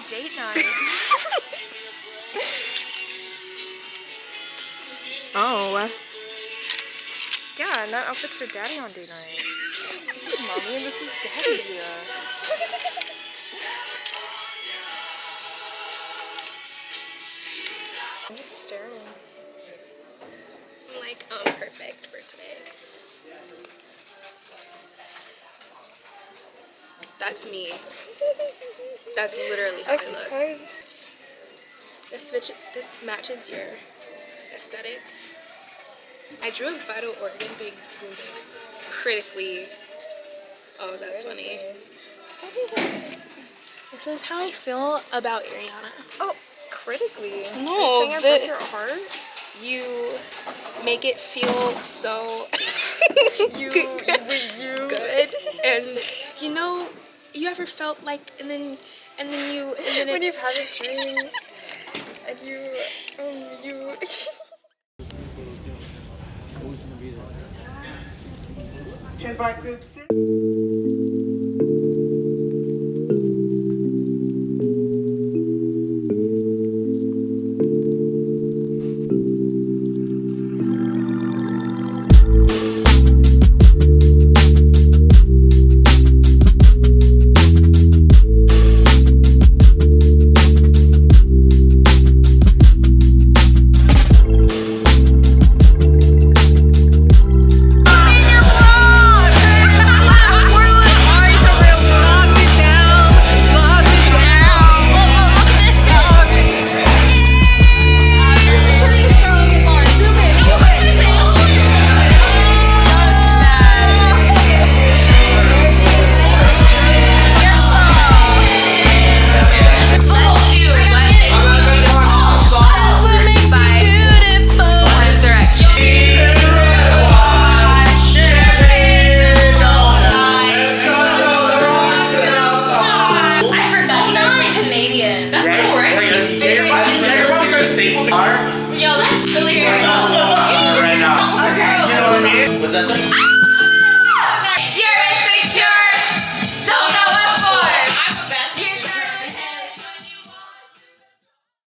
date night. Oh. Yeah, and that outfit's for daddy on date night. This is mommy and this is daddy. I'm just staring. I'm like, perfect for today. That's me. That's literally how I look. This matches your aesthetic. I drew a vital organ being wounded critically. Oh, that's funny. This is how I feel about Ariana. Oh, critically? No, You're saying I broke your heart? You make it feel so good, and you know, you ever felt like, and then When you've had a dream and you Invite group 6.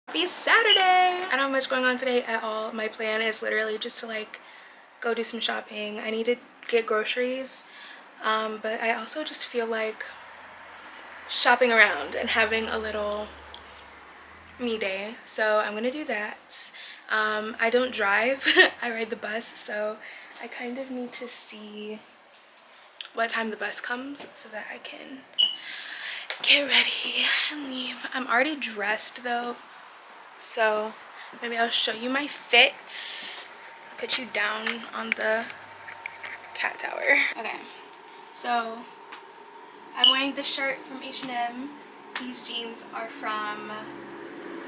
Happy Saturday! I don't have much going on today at all. My plan is literally just to like go do some shopping. I need to get groceries, but I also just feel like shopping around and having a little me day, so I'm gonna do that. I don't drive. I ride the bus, so I kind of need to see what time the bus comes so that I can get ready and leave. I'm already dressed though, so maybe I'll show you my fits. I'll put you down on the cat tower. Okay, so I'm wearing this shirt from H&M. These jeans are from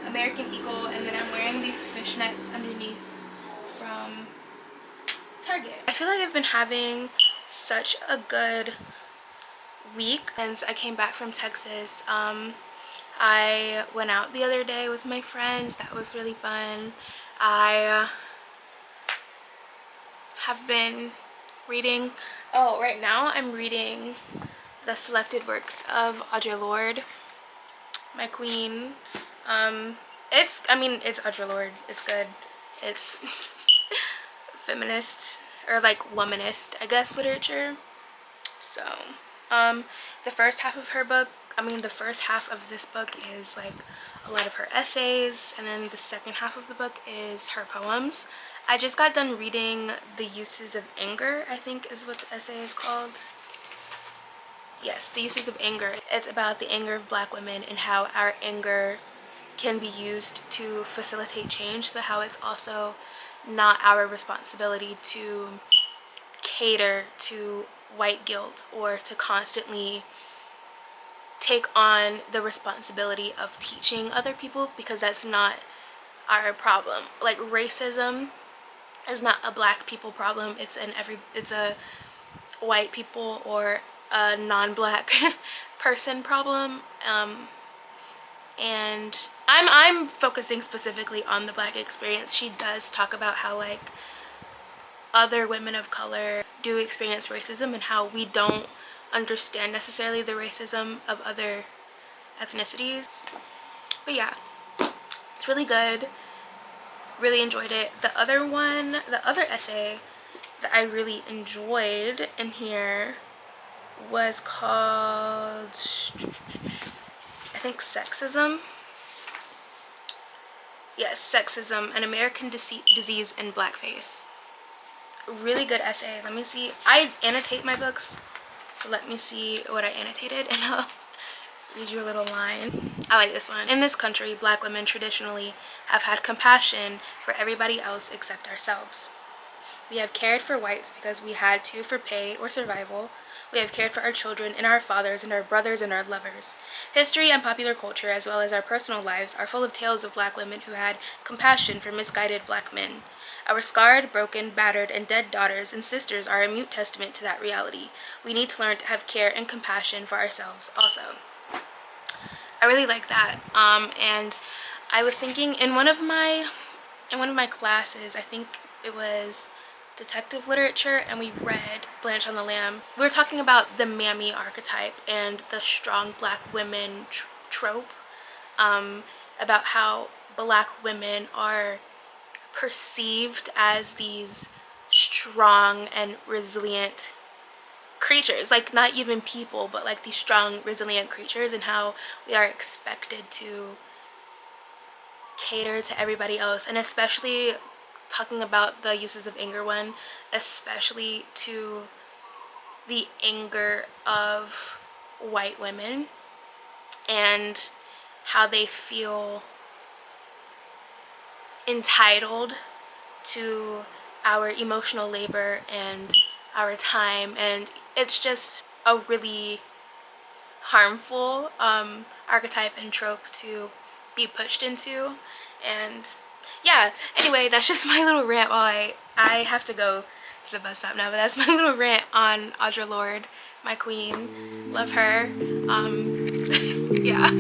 American Eagle, and then I'm wearing these fishnets underneath from Target. I feel like I've been having such a good week since I came back from Texas. I went out the other day with my friends. That was really fun. I have been reading, right now I'm reading the selected works of Audre Lorde, my queen. It's Audre Lorde. It's good. It's feminist, or like womanist, I guess, literature. So the first half of her book, the first half of this book is like a lot of her essays, and then the second half of the book is her poems. I just got done reading The Uses of Anger, I think is what the essay is called. Yes, The Uses of Anger. It's about the anger of Black women and how our anger can be used to facilitate change, but how it's also not our responsibility to cater to white guilt or to constantly take on the responsibility of teaching other people, because that's not our problem. Like, racism is not a Black people problem. It's a white people or a non-Black person problem. And I'm focusing specifically on the Black experience. She does talk about how like other women of color do experience racism and how we don't understand necessarily the racism of other ethnicities. But yeah, it's really good. Really enjoyed it. The other essay that I really enjoyed in here was called, I think, Sexism. Yes, Sexism, an American Disease in Blackface. Really good essay. Let me see. I annotate my books, so let me see what I annotated and I'll read you a little line. I like this one. In this country, black women traditionally have had compassion for everybody else except ourselves. We have cared for whites because we had to for pay or survival. We have cared for our children and our fathers and our brothers and our lovers. History and popular culture, as well as our personal lives, are full of tales of black women who had compassion for misguided black men. Our scarred, broken, battered, and dead daughters and sisters are a mute testament to that reality. We need to learn to have care and compassion for ourselves also. I really like that. And I was thinking in one of my classes, I think it was detective literature, and we read Blanche on the Lamb. We were talking about the mammy archetype and the strong black women trope, about how black women are perceived as these strong and resilient creatures, like not even people, but like these strong, resilient creatures, and how we are expected to cater to everybody else, and especially talking about the uses of anger one, especially to the anger of white women and how they feel entitled to our emotional labor and our time, and it's just a really harmful archetype and trope to be pushed into. And yeah, anyway, that's just my little rant while I have to go to the bus stop now, but that's my little rant on Audre Lorde, my queen. Love her. Yeah.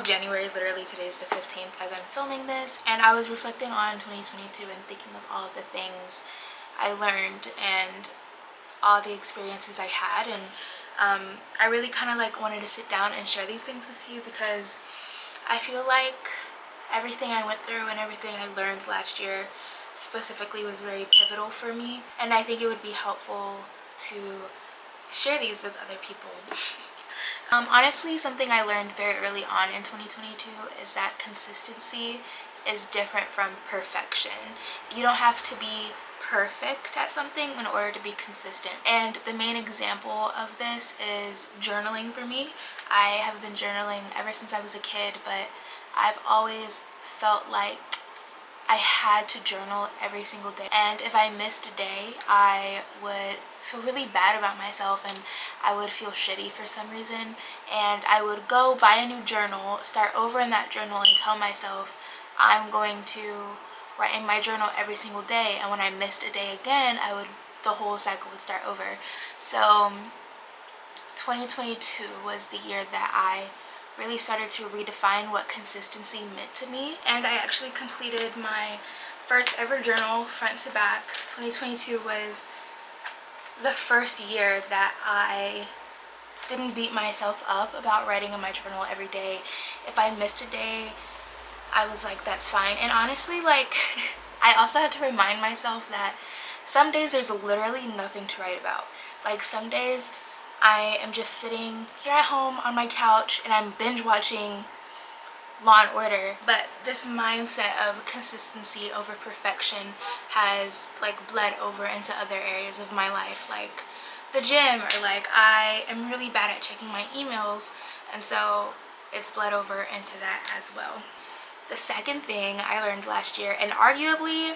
January, literally today's the 15th as I'm filming this, and I was reflecting on 2022 and thinking of all the things I learned and all the experiences I had, and I really kind of like wanted to sit down and share these things with you because I feel like everything I went through and everything I learned last year specifically was very pivotal for me, and I think it would be helpful to share these with other people. Honestly, something I learned very early on in 2022 is that consistency is different from perfection. You don't have to be perfect at something in order to be consistent. And the main example of this is journaling for me. I have been journaling ever since I was a kid, but I've always felt like I had to journal every single day, and if I missed a day I would feel really bad about myself and I would feel shitty for some reason, and I would go buy a new journal, start over in that journal, and tell myself I'm going to write in my journal every single day, and when I missed a day again, the whole cycle would start over. So 2022 was the year that I really started to redefine what consistency meant to me, and I actually completed my first ever journal front to back. 2022 was the first year that I didn't beat myself up about writing in my journal every day. If I missed a day, I was like, that's fine. And honestly, like, I also had to remind myself that some days there's literally nothing to write about. Like, some days I am just sitting here at home on my couch and I'm binge watching Law and Order. But this mindset of consistency over perfection has like bled over into other areas of my life, like the gym, or like I am really bad at checking my emails, and so it's bled over into that as well. The second thing I learned last year, and arguably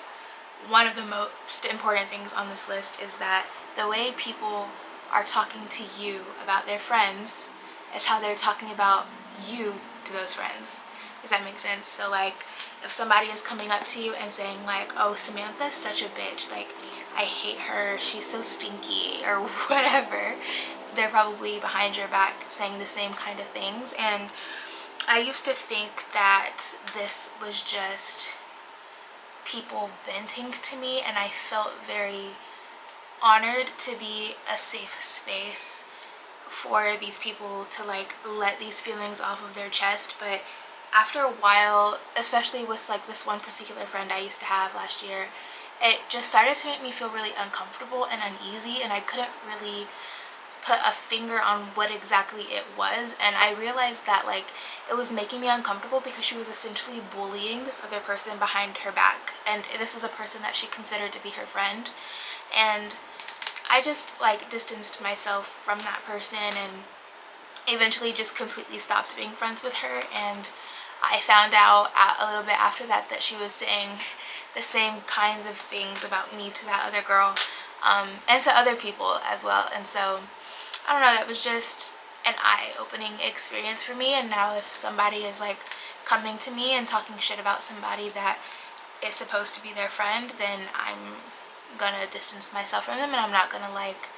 one of the most important things on this list, is that the way people are talking to you about their friends is how they're talking about you to those friends. Does that make sense? So like, if somebody is coming up to you and saying like, oh, Samantha's such a bitch, like, I hate her, she's so stinky, or whatever, they're probably behind your back saying the same kind of things. And I used to think that this was just people venting to me, and I felt very honored to be a safe space for these people to like let these feelings off of their chest. But after a while, especially with like this one particular friend I used to have last year, it just started to make me feel really uncomfortable and uneasy, and I couldn't really put a finger on what exactly it was. And I realized that like it was making me uncomfortable because she was essentially bullying this other person behind her back, and this was a person that she considered to be her friend. And I just like distanced myself from that person and eventually just completely stopped being friends with her. And I found out a little bit after that that she was saying the same kinds of things about me to that other girl, and to other people as well. And so I don't know, that was just an eye-opening experience for me. And now if somebody is like coming to me and talking shit about somebody that is supposed to be their friend, then I'm gonna distance myself from them, and I'm not gonna like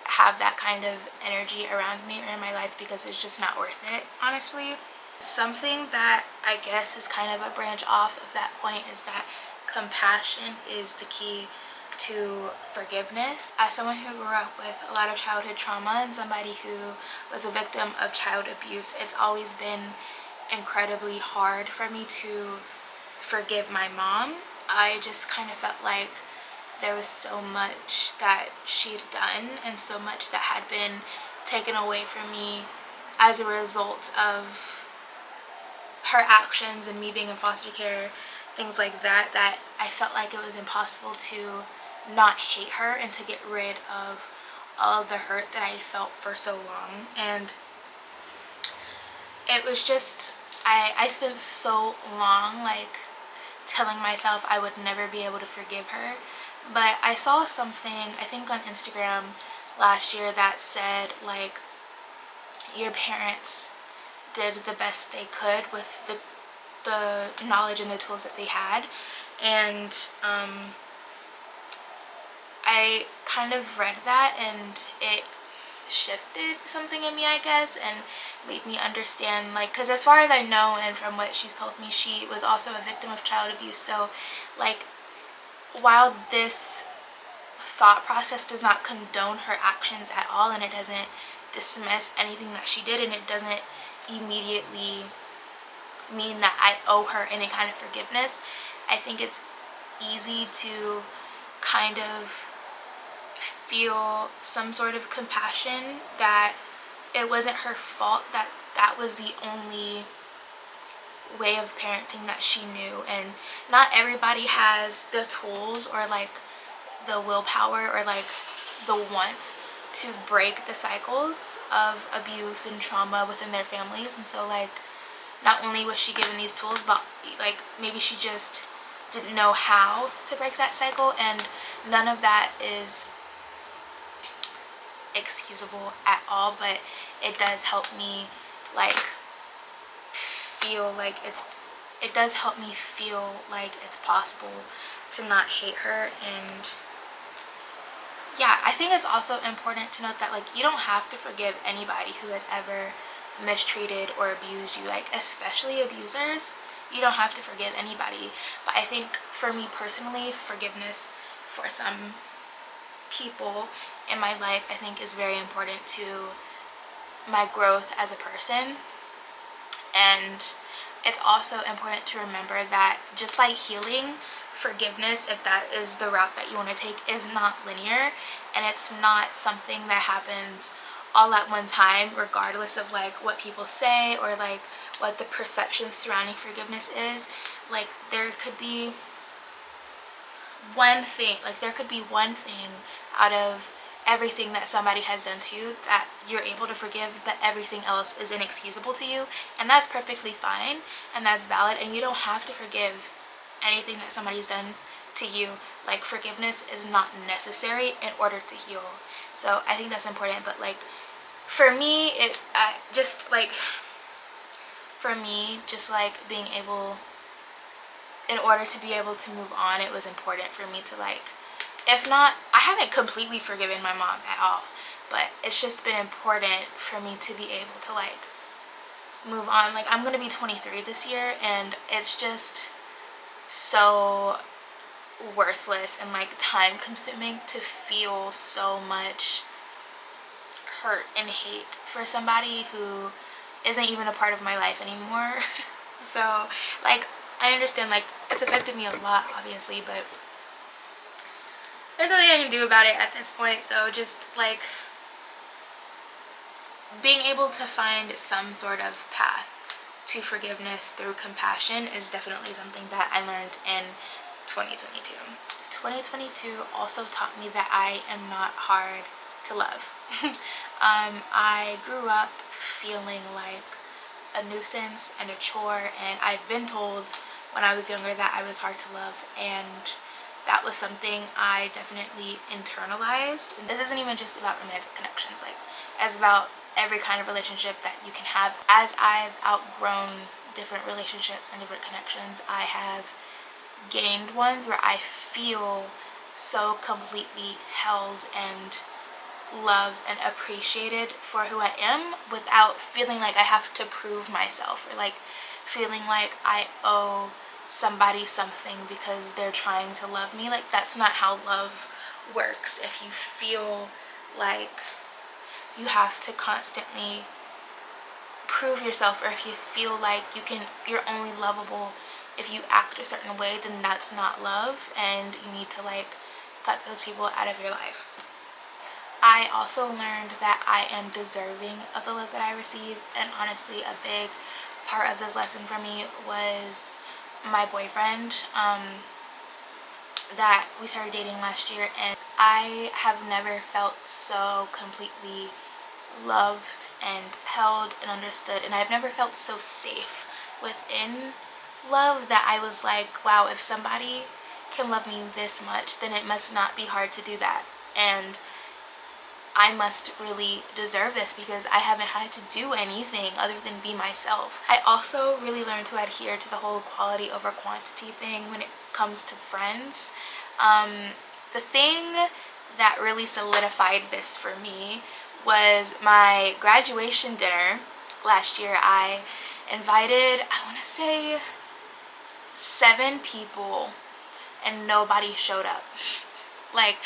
have that kind of energy around me or in my life, because it's just not worth it, honestly. Something that I guess is kind of a branch off of that point is that compassion is the key to forgiveness. As someone who grew up with a lot of childhood trauma and somebody who was a victim of child abuse, it's always been incredibly hard for me to forgive my mom. I just kind of felt like there was so much that she'd done and so much that had been taken away from me as a result of her actions and me being in foster care, things like that, that I felt like it was impossible to not hate her and to get rid of all of the hurt that I had felt for so long. And it was just, I spent so long like telling myself I would never be able to forgive her. But I saw something, I think on Instagram last year, that said like, your parents did the best they could with the knowledge and the tools that they had. And I kind of read that, and it shifted something in me, I guess, and made me understand, like, because as far as I know and from what she's told me, she was also a victim of child abuse. So like, while this thought process does not condone her actions at all, and it doesn't dismiss anything that she did, and it doesn't immediately mean that I owe her any kind of forgiveness, I think it's easy to kind of feel some sort of compassion that it wasn't her fault, that that was the only way of parenting that she knew. And not everybody has the tools or like the willpower or like the want to break the cycles of abuse and trauma within their families. And so like, not only was she given these tools, but like maybe she just didn't know how to break that cycle. And none of that is excusable at all, but it does help me like feel like it does help me feel like it's possible to not hate her. And yeah, I think it's also important to note that like you don't have to forgive anybody who has ever mistreated or abused you, like especially abusers. You don't have to forgive anybody. But I think for me personally, forgiveness for some people in my life I think is very important to my growth as a person. And it's also important to remember that just like healing, forgiveness, if that is the route that you want to take, is not linear, and it's not something that happens all at one time, regardless of like what people say or like what the perception surrounding forgiveness is. Like there could be one thing, out of everything that somebody has done to you that you're able to forgive, but everything else is inexcusable to you, and that's perfectly fine and that's valid. And you don't have to forgive anything that somebody's done to you. Like forgiveness is not necessary in order to heal. So I think that's important. But like for me, just like being able, in order to be able to move on, it was important for me to like, if not, I haven't completely forgiven my mom at all, but it's just been important for me to be able to like move on. Like I'm gonna be 23 this year, and it's just so worthless and like time consuming to feel so much hurt and hate for somebody who isn't even a part of my life anymore. So like I understand like it's affected me a lot obviously, but there's nothing I can do about it at this point. So just like being able to find some sort of path to forgiveness through compassion is definitely something that I learned in 2022. 2022 also taught me that I am not hard to love. I grew up feeling like a nuisance and a chore, and I've been told when I was younger that I was hard to love, and that was something I definitely internalized. And this isn't even just about romantic connections, like it's about every kind of relationship that you can have. As I've outgrown different relationships and different connections, I have gained ones where I feel so completely held and loved and appreciated for who I am, without feeling like I have to prove myself, or like feeling like I owe somebody something because they're trying to love me. Like that's not how love works. If you feel like you have to constantly prove yourself, or if you feel like you're only lovable if you act a certain way, then that's not love, and you need to like cut those people out of your life. I also learned that I am deserving of the love that I receive, and honestly a big part of this lesson for me was my boyfriend that we started dating last year, and I have never felt so completely loved and held and understood, and I've never felt so safe within love that I was like, wow, if somebody can love me this much, then it must not be hard to do that, and I must really deserve this because I haven't had to do anything other than be myself. I also really learned to adhere to the whole quality over quantity thing when it comes to friends. The thing that really solidified this for me was my graduation dinner last year. I invited, I want to say 7 people, and nobody showed up. Like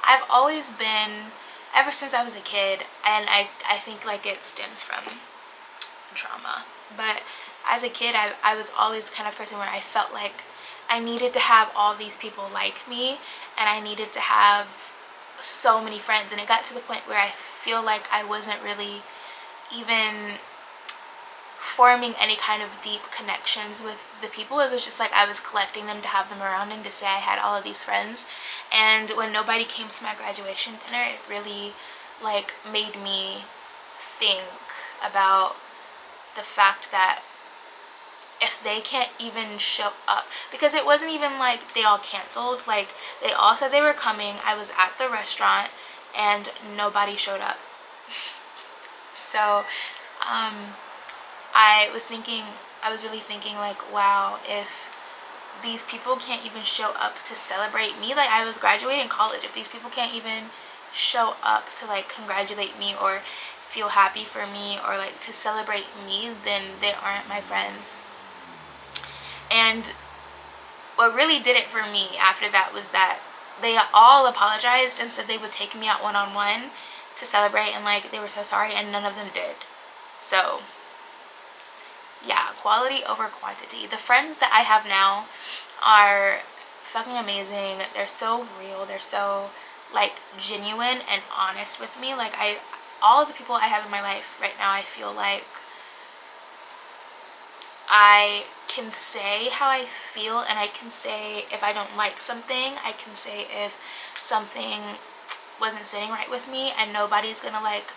I've always been, ever since I was a kid, and I think like it stems from trauma, but as a kid I was always the kind of person where I felt like I needed to have all these people like me, and I needed to have so many friends, and it got to the point where I feel like I wasn't really even forming any kind of deep connections with the people. It was just like I was collecting them to have them around and to say I had all of these friends. And when nobody came to my graduation dinner, it really like made me think about the fact that if they can't even show up, because it wasn't even like they all canceled, like they all said they were coming, I was at the restaurant and nobody showed up. So I was thinking I was really thinking like, wow, if these people can't even show up to celebrate me, like I was graduating college, if these people can't even show up to like congratulate me or feel happy for me or like to celebrate me, then they aren't my friends. And what really did it for me after that was that they all apologized and said they would take me out one-on-one to celebrate, and like they were so sorry, and none of them did. So yeah, quality over quantity. The friends that I have now are fucking amazing. They're so real. They're so like genuine and honest with me. Like all of the people I have in my life right now, I feel like I can say how I feel, and I can say if I don't like something. I can say if something wasn't sitting right with me, and nobody's gonna like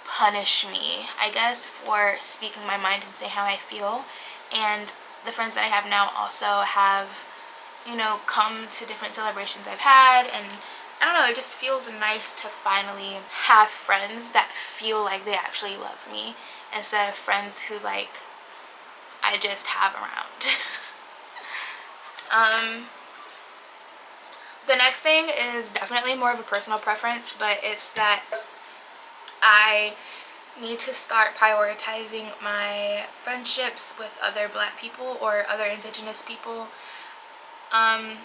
punish me, I guess, for speaking my mind and say how I feel. And the friends that I have now also have, you know, come to different celebrations I've had, and I don't know, it just feels nice to finally have friends that feel like they actually love me instead of friends who like I just have around. The next thing is definitely more of a personal preference, but it's that I need to start prioritizing my friendships with other Black people or other Indigenous people. I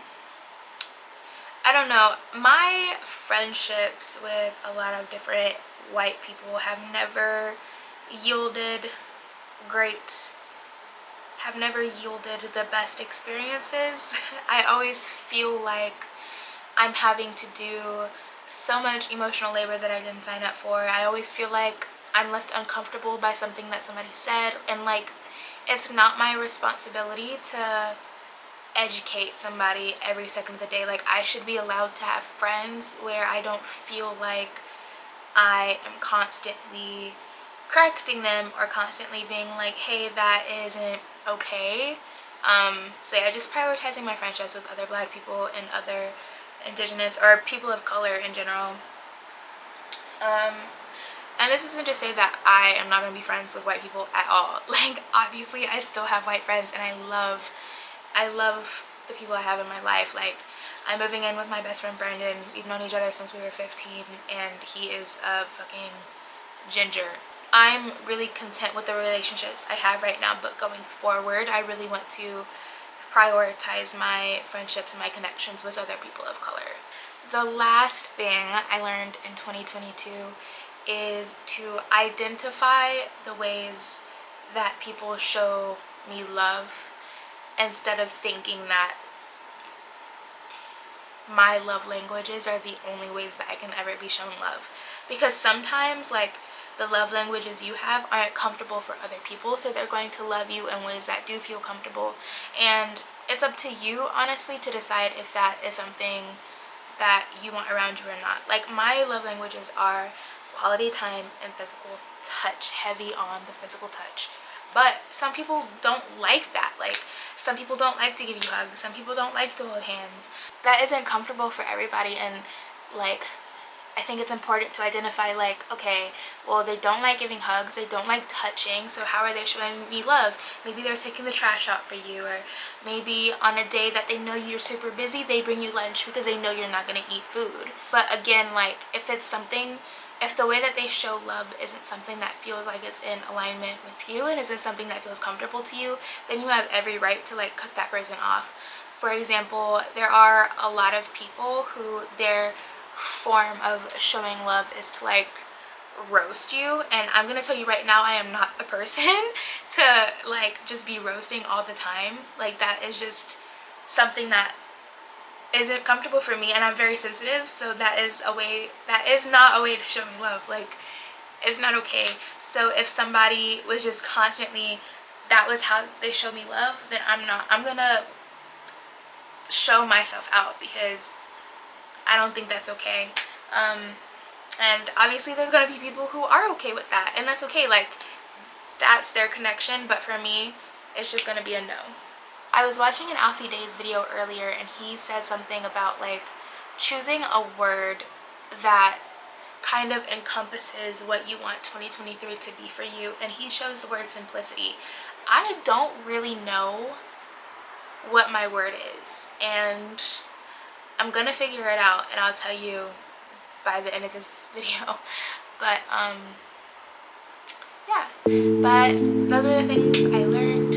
don't know, my friendships with a lot of different white people have never yielded the best experiences. I always feel like I'm having to do so much emotional labor that I didn't sign up for. I always feel like I'm left uncomfortable by something that somebody said, and like it's not my responsibility to educate somebody every second of the day. Like I should be allowed to have friends where I don't feel like I am constantly correcting them or constantly being like, hey, that isn't okay. So yeah, just prioritizing my friendships with other Black people and other Indigenous or people of color in general. And this isn't to say that I am not going to be friends with white people at all. Like obviously I still have white friends, and I love the people I have in my life. Like I'm moving in with my best friend Brandon. We've known each other since we were 15, and he is a fucking ginger. I'm really content with the relationships I have right now, but going forward I really want to prioritize my friendships and my connections with other people of color. The last thing I learned in 2022 is to identify the ways that people show me love instead of thinking that my love languages are the only ways that I can ever be shown love. Because sometimes like the love languages you have aren't comfortable for other people, so they're going to love you in ways that do feel comfortable, and it's up to you honestly to decide if that is something that you want around you or not. Like my love languages are quality time and physical touch, heavy on the physical touch. But some people don't like that. Like some people don't like to give you hugs, some people don't like to hold hands. That isn't comfortable for everybody, and like I think it's important to identify like, okay, well they don't like giving hugs, they don't like touching, so how are they showing me love? Maybe they're taking the trash out for you, or maybe on a day that they know you're super busy, they bring you lunch because they know you're not going to eat food. But again, like if the way that they show love isn't something that feels like it's in alignment with you and isn't something that feels comfortable to you, then you have every right to like cut that person off. For example, there are a lot of people who their form of showing love is to like roast you, and I'm gonna tell you right now, I am not the person to like just be roasting all the time. Like that is just something that isn't comfortable for me, and I'm very sensitive, so that is not a way to show me love. Like it's not okay. So if somebody was just constantly, that was how they show me love, then I'm gonna show myself out, because I don't think that's okay. And obviously there's gonna be people who are okay with that, and that's okay. Like that's their connection, but for me it's just gonna be a no. I was watching an Alfie Day's video earlier, and he said something about like choosing a word that kind of encompasses what you want 2023 to be for you, and he chose the word simplicity. I don't really know what my word is, and I'm gonna figure it out and I'll tell you by the end of this video. But yeah, but those are the things I learned